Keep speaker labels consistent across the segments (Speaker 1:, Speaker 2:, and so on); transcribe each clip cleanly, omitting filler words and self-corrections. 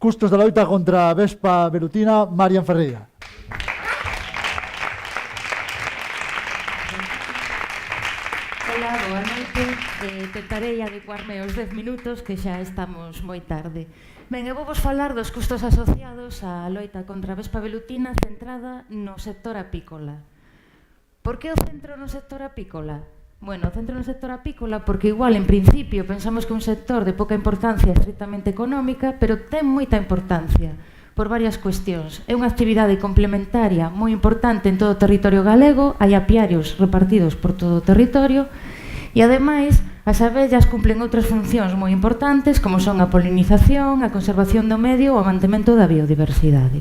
Speaker 1: custos da loita contra a vespa velutina, Marian Ferreira.
Speaker 2: Hola, boa noite. Tentarei adecuarme aos 10 minutos, que xa estamos moi tarde. Ben, eu vou vos falar dos custos asociados á loita contra a vespa velutina centrada no sector apícola. Por que o centro no sector apícola? Bueno, o centro no sector apícola porque igual, en principio, pensamos que é un sector de pouca importancia estritamente económica, pero ten moita importancia por varias cuestións. É unha actividade complementaria moi importante en todo o territorio galego, hai apiarios repartidos por todo o territorio, e ademais as abellas cumplen outras funcións moi importantes como son a polinización, a conservación do medio ou o mantemento da biodiversidade.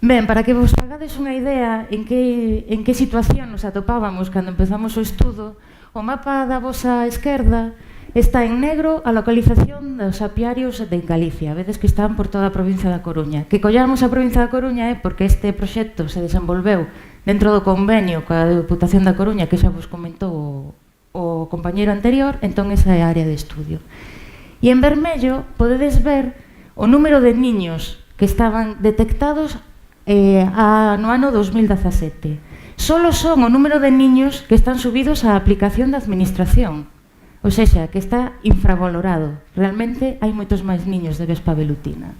Speaker 2: Ben, para que vos fagades unha idea en que situación nos atopábamos cando empezamos o estudo, o mapa da vosa esquerda está en negro a localización dos apiarios de Galicia. Vedes que están por toda a provincia da Coruña. Que collamos a provincia da Coruña é porque este proxecto se desenvolveu dentro do convenio coa Deputación da Coruña, que xa vos comentou o compañeiro anterior, entón esa é a área de estudio. E en vermello podedes ver o número de niños que estaban detectados no ano 2017. Solo son o número de niños que están subidos á aplicación da administración. Ou seja, que está infravalorado. Realmente hai moitos máis niños de vespa velutina.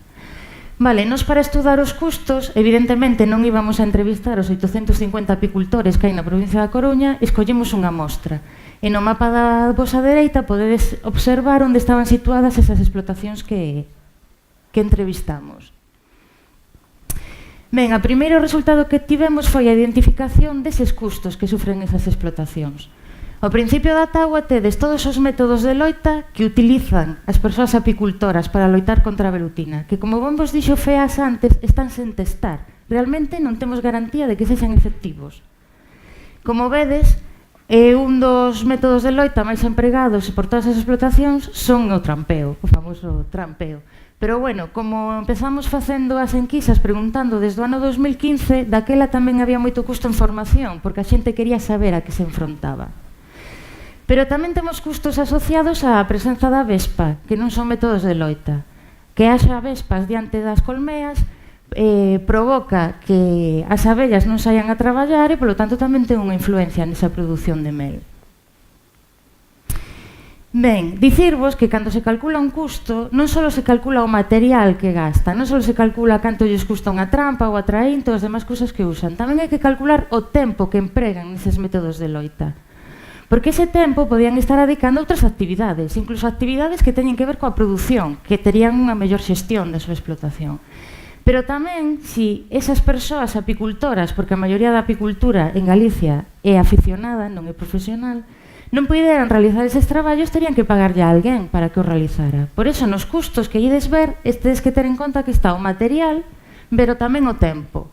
Speaker 2: Vale, nos para estudar os custos, evidentemente non íbamos a entrevistar os 850 apicultores que hai na provincia da Coruña, escollemos unha mostra. E no mapa da vosa dereita podedes observar onde estaban situadas esas explotacións que entrevistamos. Ben, o primeiro resultado que tivemos foi a identificación deses custos que sufren esas explotacións. Ao principio da táboa tedes todos os métodos de loita que utilizan as persoas apicultoras para loitar contra a velutina, que como ben vos dixo Feas antes, están sen testar. Realmente non temos garantía de que sexan efectivos. Como vedes, un dos métodos de loita máis empregados por todas as explotacións son o trampeo, o famoso trampeo. Pero bueno, como empezamos facendo as enquisas preguntando desde o ano 2015, daquela tamén había moito custo en formación, porque a xente quería saber a que se enfrontaba. Pero tamén temos custos asociados á presenza da vespa, que non son métodos de loita. Que haxa vespas diante das colmeas provoca que as abellas non saian a traballar e, polo tanto, tamén ten unha influencia nesa produción de mel. Ben, dicirvos que cando se calcula un custo, non só se calcula o material que gasta, non só se calcula canto lles custa unha trampa ou a traínto, as demais cousas que usan. Tamén hai que calcular o tempo que empregan neses métodos de loita. Porque ese tempo podían estar dedicando a outras actividades, incluso actividades que teñen que ver coa produción, que terían unha mellor xestión da súa explotación. Pero tamén, se esas persoas apicultoras, porque a maioría da apicultura en Galicia é aficionada, non é profesional, non puderan realizar eses traballos, terían que pagarlle a alguén para que o realizara. Por eso, nos custos que ides ver, tedes que ter en conta que está o material, pero tamén o tempo.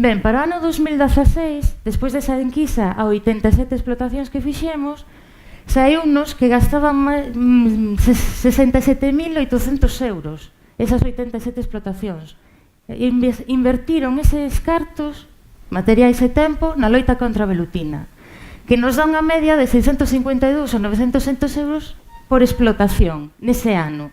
Speaker 2: Ben, para o ano 2016, despois desa enquisa a 87 explotacións que fixemos, saíunos que gastaban 67.800 euros esas 87 explotacións. Invertiron eses cartos, materiais e tempo, na loita contra a velutina, que nos dá unha media de 652 ou 900 euros por explotación nese ano,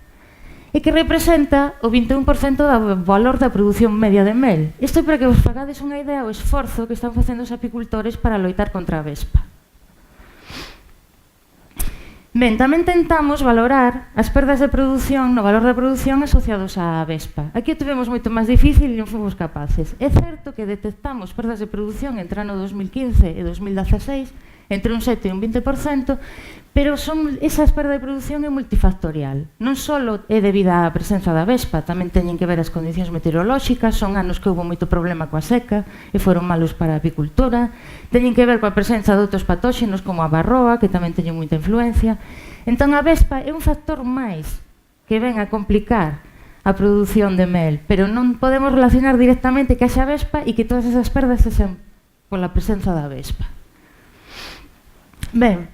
Speaker 2: e que representa o 21% do valor da produción media de mel. Isto é para que vos fagades unha idea o esforzo que están facendo os apicultores para loitar contra a vespa. Ben, tamén tentamos valorar as perdas de produción no valor da produción asociados á vespa. Aquí o tivemos moito máis difícil e non fomos capaces. É certo que detectamos perdas de produción entre o ano 2015 e 2016, entre un 7 e un 20%, pero esas perdas de produción é multifactorial. Non só é debida á presenza da vespa, tamén teñen que ver as condicións meteorolóxicas, son anos que houve moito problema coa seca e foron malos para a apicultura, teñen que ver coa presenza de outros patóxenos como a varroa, que tamén teñen moita influencia. Entón a vespa é un factor máis que ven a complicar a produción de mel, pero non podemos relacionar directamente que haxa vespa e que todas esas perdas sexan pola presenza da vespa. Ben,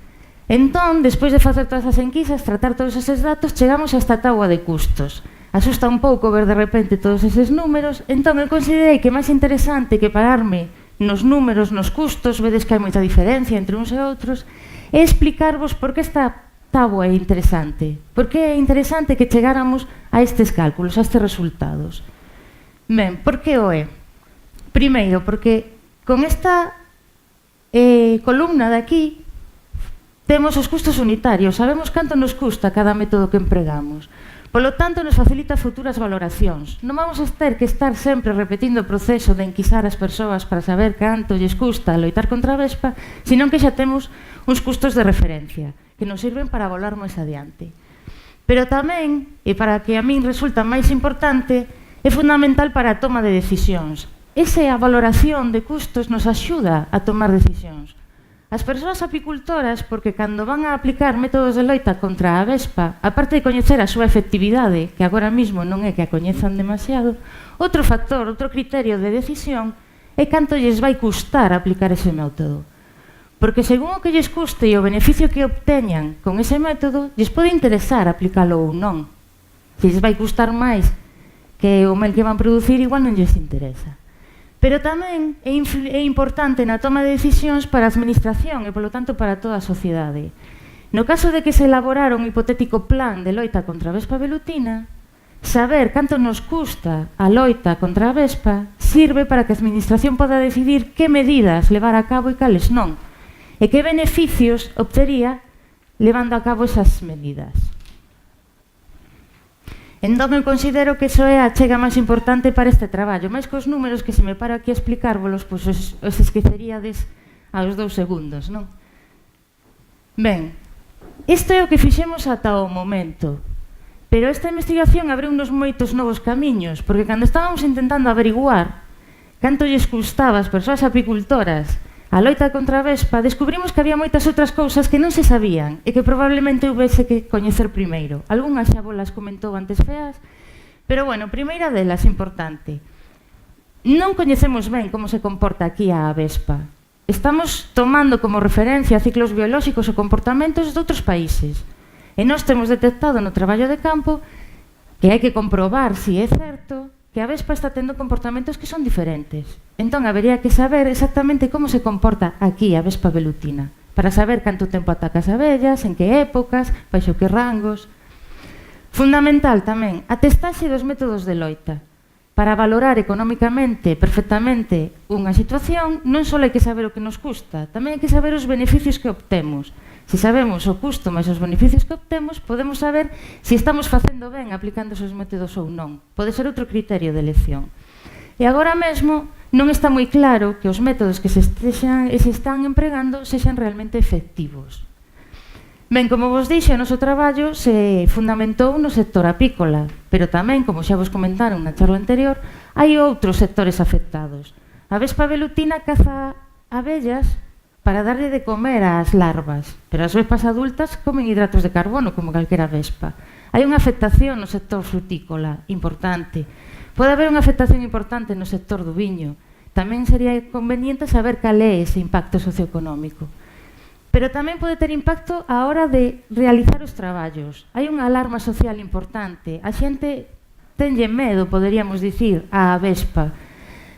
Speaker 2: entón, despois de facer todas as enquisas, tratar todos eses datos, chegamos a esta táboa de custos. Asusta un pouco ver de repente todos eses números, entón eu considerei que máis interesante que pararme nos números, nos custos, vedes que hai moita diferencia entre uns e outros, é explicarvos por que está táboa é interesante? Por que é interesante que chegáramos a estes cálculos, a estes resultados? Ben, por que o é? Primeiro, porque con esta columna de aquí temos os custos unitarios, sabemos canto nos custa cada método que empregamos. Polo tanto, nos facilita futuras valoracións. Non vamos a ter que estar sempre repetindo o proceso de enquisar as persoas para saber canto lles custa loitar contra a vespa, senón que xa temos uns custos de referencia que nos sirven para volar máis adiante. Pero tamén, e para que a min resulta máis importante, é fundamental para a toma de decisións. Esa valoración de custos nos axuda a tomar decisións. As persoas apicultoras, porque cando van a aplicar métodos de loita contra a vespa, aparte de coñecer a súa efectividade, que agora mesmo non é que a coñezan demasiado, outro factor, outro criterio de decisión é canto lles vai custar aplicar ese método. Porque según o que lles custe e o beneficio que obteñan con ese método, lles pode interesar aplicalo ou non. Se lles vai custar máis que o mel que van producir, igual non lles interesa. Pero tamén é importante na toma de decisións para a administración e, polo tanto, para toda a sociedade. No caso de que se elaborara un hipotético plan de loita contra a vespa velutina, saber canto nos custa a loita contra a vespa sirve para que a administración poda decidir que medidas levar a cabo e cales non, e que beneficios obtería levando a cabo esas medidas. Entón, eu considero que iso é a achega máis importante para este traballo, máis cos números que se me paro aquí a explicárvolos, pois os esqueceríades aos 2 segundos, non? Ben, isto é o que fixemos ata o momento, pero esta investigación abriu uns moitos novos camiños, porque cando estábamos intentando averiguar canto lles custaba as persoas apicultoras a loita contra a vespa, descubrimos que había moitas outras cousas que non se sabían e que probablemente houvese que coñecer primeiro. Algúnas xa vos las comentou antes feas, pero, bueno, primeira delas, importante. Non coñecemos ben como se comporta aquí a vespa. Estamos tomando como referencia ciclos biolóxicos ou comportamentos de outros países. E nós temos detectado no traballo de campo que hai que comprobar se é certo que a vespa está tendo comportamentos que son diferentes. Entón, habería que saber exactamente como se comporta aquí a vespa velutina, para saber canto tempo ataca as abellas, en que épocas, baixo que rangos. Fundamental tamén, a testaxe dos métodos de loita. Para valorar económicamente, perfectamente, unha situación, non só hai que saber o que nos custa, tamén hai que saber os beneficios que obtemos. Se sabemos o custo máis os beneficios que obtemos, podemos saber se estamos facendo ben aplicando esos métodos ou non. Pode ser outro criterio de elección. E agora mesmo non está moi claro que os métodos que se están empregando sexan realmente efectivos. Ben, como vos dixo, o noso traballo se fundamentou no sector apícola, pero tamén, como xa vos comentaron na charla anterior, hai outros sectores afectados. A vespa velutina caza abellas para darlle de comer ás larvas, pero as vespas adultas comen hidratos de carbono, como calquera vespa. Hai unha afectación no sector frutícola importante. Pode haber unha afectación importante no sector do viño. Tamén sería conveniente saber cal é ese impacto socioeconómico. Pero tamén pode ter impacto á hora de realizar os traballos. Hai unha alarma social importante. A xente tenlle medo, poderíamos dicir, á vespa.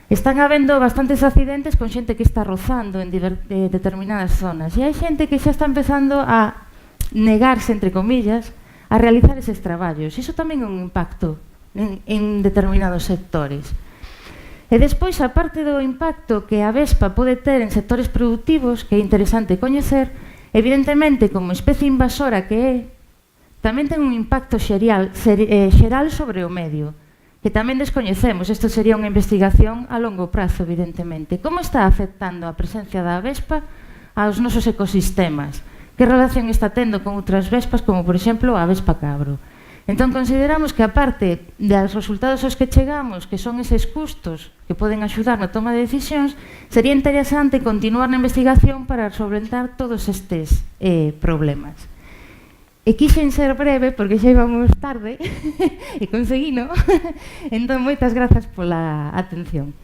Speaker 2: Están habendo bastantes accidentes con xente que está rozando en determinadas zonas. E hai xente que xa está empezando a negarse, entre comillas, a realizar eses traballos. Iso tamén é un impacto en determinados sectores. E despois, a parte do impacto que a vespa pode ter en sectores productivos, que é interesante coñecer, evidentemente, como especie invasora que é, tamén ten un impacto xeral sobre o medio, que tamén descoñecemos. Isto sería unha investigación a longo prazo, evidentemente. Como está afectando a presencia da vespa aos nosos ecosistemas? Que relación está tendo con outras vespas, como, por exemplo, a vespa cabro? Entón, consideramos que, aparte dos resultados aos que chegamos, que son eses custos que poden axudar na toma de decisións, sería interesante continuar na investigación para solventar todos estes problemas. E quixen ser breve, porque xa íbamos tarde, e conseguino. Entón, moitas grazas pola atención.